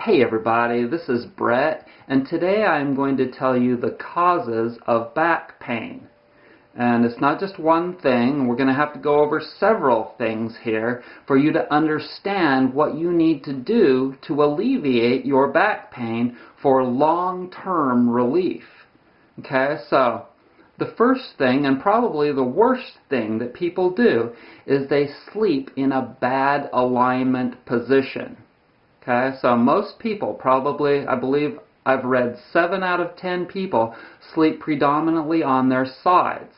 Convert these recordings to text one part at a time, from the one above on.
Hey everybody, this is Brett, and today I'm going to tell you the causes of back pain. And it's not just one thing. We're going to have to go over several things here for you to understand what you need to do to alleviate your back pain for long-term relief. Okay, so the first thing, and probably the worst thing that people do, is they sleep in a bad alignment position. Okay, so most people probably, I believe I've read 7 out of 10 people sleep predominantly on their sides.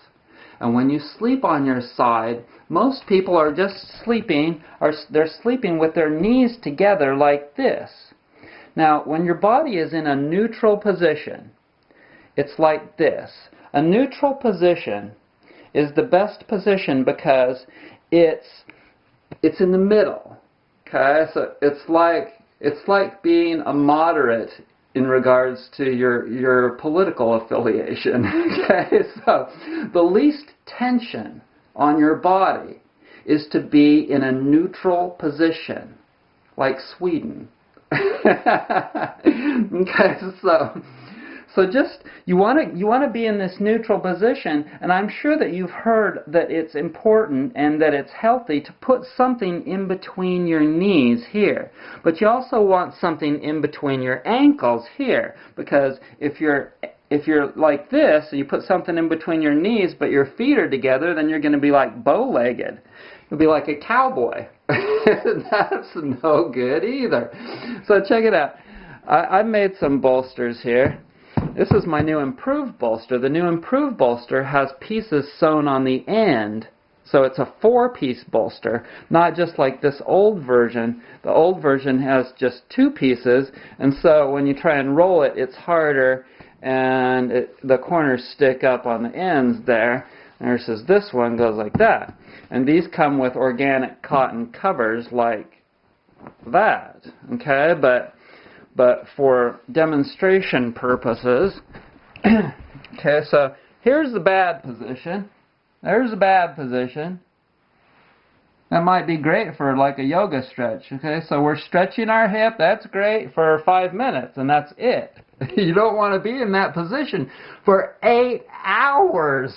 And when you sleep on your side, most people are just sleeping, they're sleeping with their knees together like this. Now, when your body is in a neutral position, it's like this. A neutral position is the best position because it's in the middle. Okay, so it's like being a moderate in regards to your political affiliation. Okay, so the least tension on your body is to be in a neutral position, like Sweden. Okay, so just you want to be in this neutral position, and I'm sure that you've heard that it's important and that it's healthy to put something in between your knees here. But you also want something in between your ankles here, because if you're like this and you put something in between your knees but your feet are together, then you're going to be like bow-legged. You'll be like a cowboy. That's no good either. So check it out. I've made some bolsters here. This is my new improved bolster. The new improved bolster has pieces sewn on the end, so it's a 4-piece bolster, not just like this old version. The old version has just 2 pieces, and so when you try and roll it, it's harder, and the corners stick up on the ends there. Versus this one goes like that. And these come with organic cotton covers like that. Okay, but for demonstration purposes, okay, so here's the bad position. There's the bad position. That might be great for like a yoga stretch. Okay, so we're stretching our hip. That's great for 5 minutes, and that's it. You don't want to be in that position for 8 hours.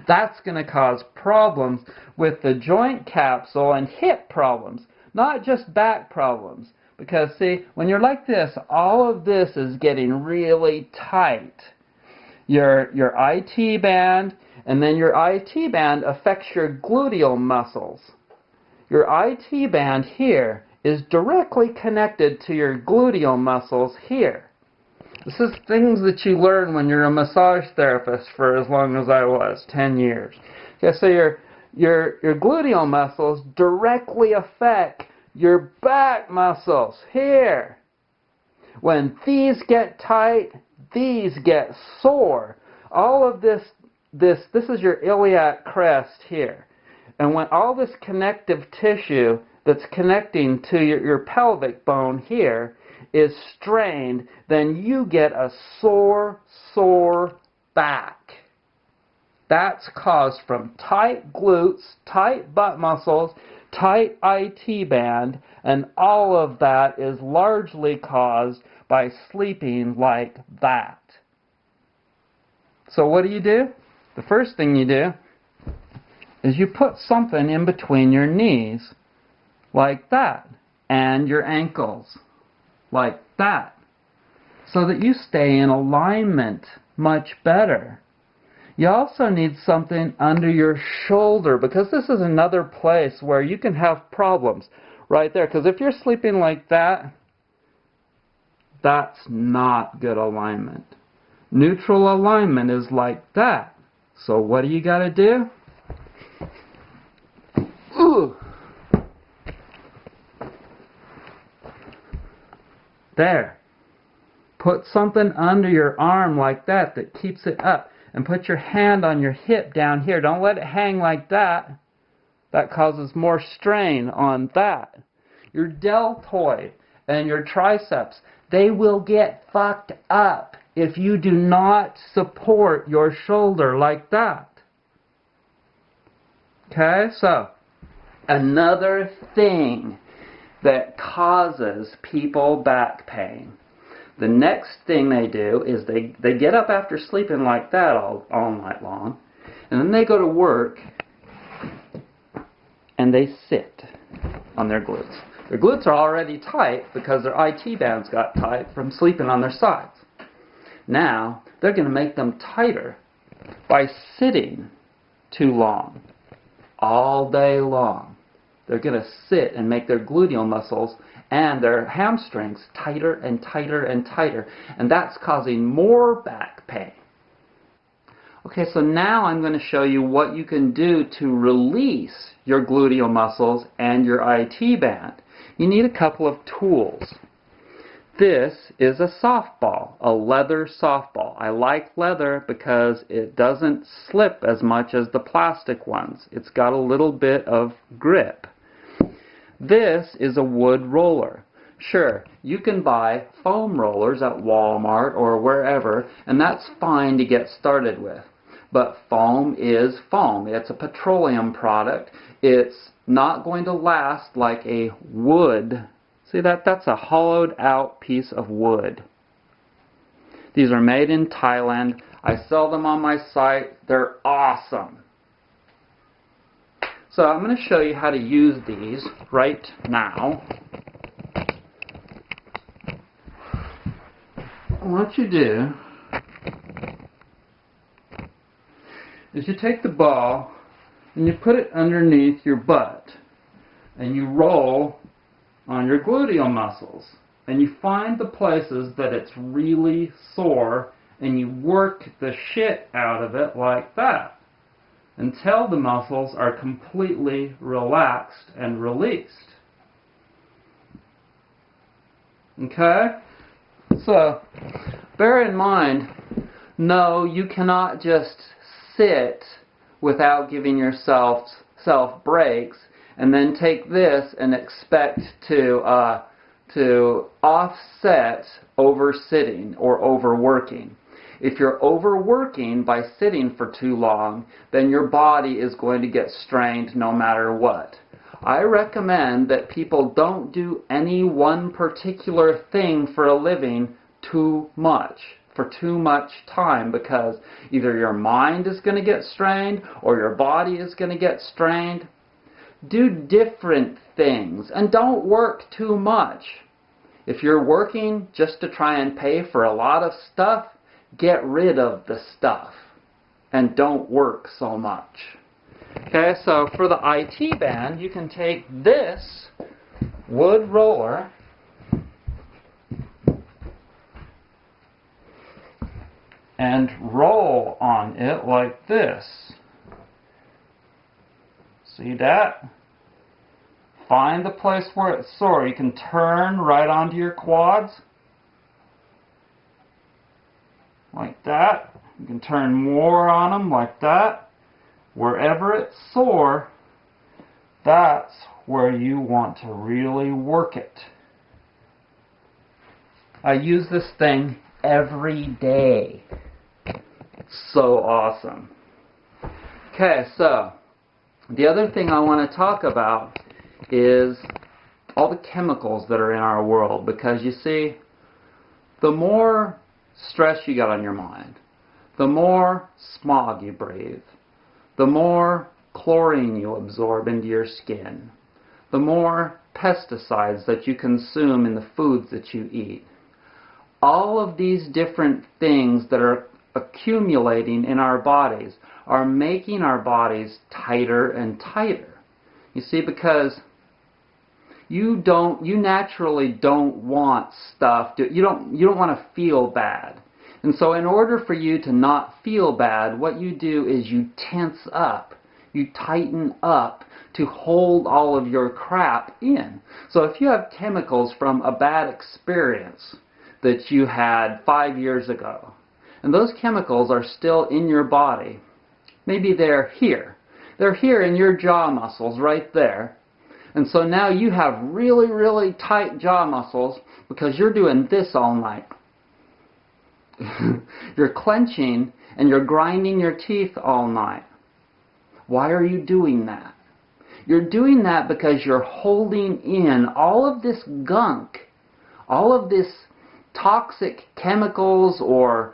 That's going to cause problems with the joint capsule and hip problems, not just back problems. Because, see, when you're like this, all of this is getting really tight. Your IT band, and then your IT band affects your gluteal muscles. Your IT band here is directly connected to your gluteal muscles here. This is things that you learn when you're a massage therapist for as long as I was, 10 years. Okay, so your gluteal muscles directly affect your back muscles here. When these get tight, these get sore. All of this is your iliac crest here. And when all this connective tissue that's connecting to your pelvic bone here is strained, then you get a sore back. That's caused from tight glutes, tight butt muscles, tight IT band, and all of that is largely caused by sleeping like that. So what do? The first thing you do is you put something in between your knees like that and your ankles like that, so that you stay in alignment much better. You also need something under your shoulder, because this is another place where you can have problems right there. Because if you're sleeping like that, that's not good alignment. Neutral alignment is like that. So what do you got to do? Ooh. There. Put something under your arm like that keeps it up. And put your hand on your hip down here. Don't let it hang like that. That causes more strain on that. Your deltoid and your triceps, they will get fucked up if you do not support your shoulder like that. Okay, so another thing that causes people back pain. The next thing they do is they get up after sleeping like that all night long, and then they go to work and they sit on their glutes. Their glutes are already tight because their IT bands got tight from sleeping on their sides. Now, they're going to make them tighter by sitting too long, all day long. They're going to sit and make their gluteal muscles and their hamstrings tighter and tighter and tighter, and that's causing more back pain. Okay, so now I'm going to show you what you can do to release your gluteal muscles and your IT band. You need a couple of tools. This is a softball, a leather softball. I like leather because it doesn't slip as much as the plastic ones. It's got a little bit of grip. This is a wood roller. Sure, you can buy foam rollers at Walmart or wherever, and that's fine to get started with. But foam is foam. It's a petroleum product. It's not going to last like a wood. See that? That's a hollowed out piece of wood. These are made in Thailand. I sell them on my site. They're awesome. So I'm going to show you how to use these right now. What you do is you take the ball and you put it underneath your butt and you roll on your gluteal muscles, and you find the places that it's really sore and you work the shit out of it like that until the muscles are completely relaxed and released. Okay? So bear in mind, no, you cannot just sit without giving yourself breaks and then take this and expect to offset over-sitting or overworking. If you're overworking by sitting for too long, then your body is going to get strained no matter what. I recommend that people don't do any one particular thing for a living too much, for too much time, because either your mind is going to get strained or your body is going to get strained. Do different things and don't work too much. If you're working just to try and pay for a lot of stuff, get rid of the stuff and don't work so much. Okay, so for the IT band, you can take this wood roller and roll on it like this. See that? Find the place where it's sore. You can turn right onto your quads. Like that. You can turn more on them like that. Wherever it's sore, that's where you want to really work it. I use this thing every day. It's so awesome. Okay, so the other thing I want to talk about is all the chemicals that are in our world, because you see, the more stress you got on your mind, the more smog you breathe, the more chlorine you absorb into your skin, the more pesticides that you consume in the foods that you eat. All of these different things that are accumulating in our bodies are making our bodies tighter and tighter. You see, because you naturally don't want stuff, you don't want to feel bad. And so in order for you to not feel bad, what you do is you tense up, you tighten up to hold all of your crap in. So if you have chemicals from a bad experience that you had 5 years ago, and those chemicals are still in your body, maybe they're here. They're here in your jaw muscles right there. And so now you have really, really tight jaw muscles because you're doing this all night. You're clenching and you're grinding your teeth all night. Why are you doing that? You're doing that because you're holding in all of this gunk, all of this toxic chemicals or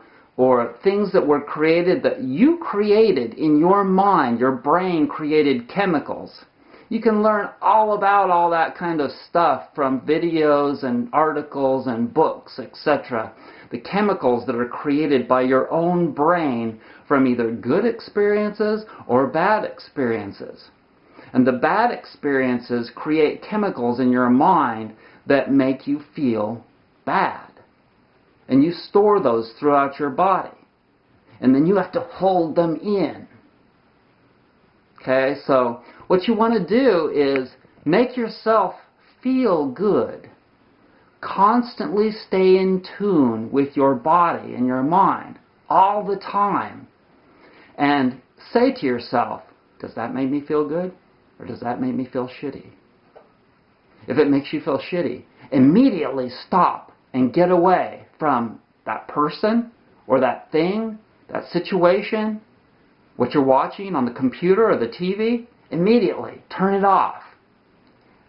things that were created, that you created in your mind. Your brain created chemicals. You can learn all about all that kind of stuff from videos and articles and books, etc. The chemicals that are created by your own brain from either good experiences or bad experiences. And the bad experiences create chemicals in your mind that make you feel bad. And you store those throughout your body. And then you have to hold them in. Okay, so what you want to do is make yourself feel good. Constantly stay in tune with your body and your mind all the time. And say to yourself, does that make me feel good? Or does that make me feel shitty? If it makes you feel shitty, immediately stop and get away from that person or that thing, that situation, what you're watching on the computer or the TV. Immediately turn it off.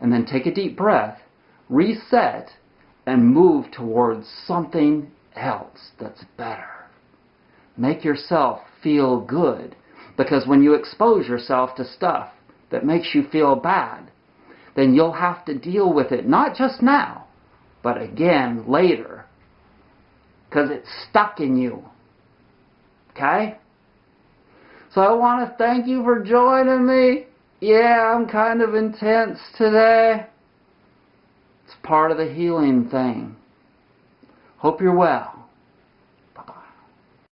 And then take a deep breath, reset, and move towards something else that's better. Make yourself feel good. Because when you expose yourself to stuff that makes you feel bad, then you'll have to deal with it, not just now, but again later. Because it's stuck in you. Okay? So I want to thank you for joining me. Yeah, I'm kind of intense today. It's part of the healing thing. Hope you're well.